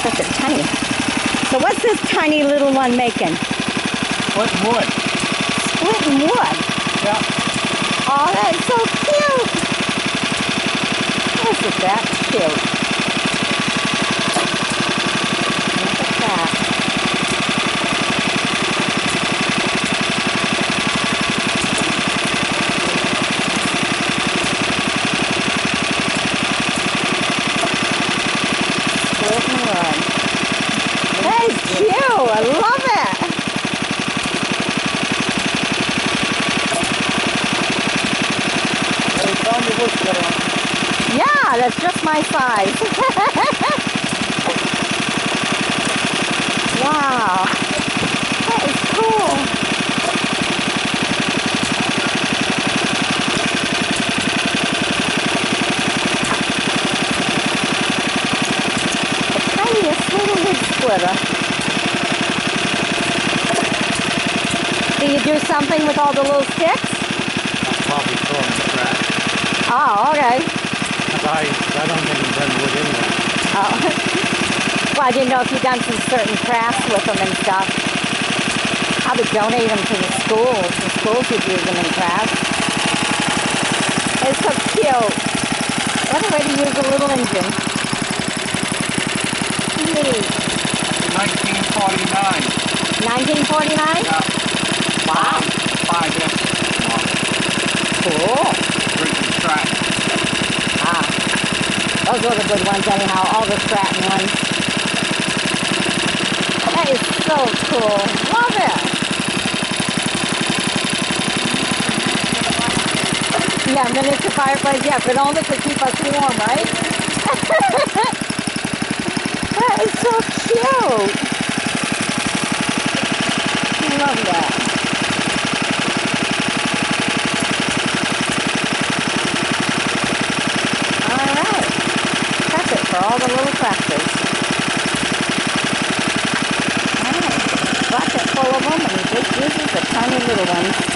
Such a tiny. So what's this tiny little one making? Splitting wood. Splitting wood? Yeah. Oh, that's so cute. Isn't that cute? Look at that. Splitting wood. That is cute. I love it. Yeah, that's just my size. Wow. That is cool. The tiniest little wood splitter. Do you do something with all the little sticks? I'll probably throw them in the trash. Oh, okay. I don't think I'm burning wood anyway. Oh. Well, I didn't know if you've done some certain crafts with them and stuff. I would donate them to the schools. The schools would use them in crafts. It's so cute. What a way to use a little engine. Neat. 1949. 1949? Yeah. Wow. 5-inch. Cool. Drinking track. Ah. Those are the good ones anyhow, all the Stratton ones. That is so cool. Love it. Yeah, miniature fireplace. Yeah, but only to keep us warm, right? That is so cute. I love that. All right. That's it for all the little crafters. All right. Bucket full of them, and he just uses the tiny little ones.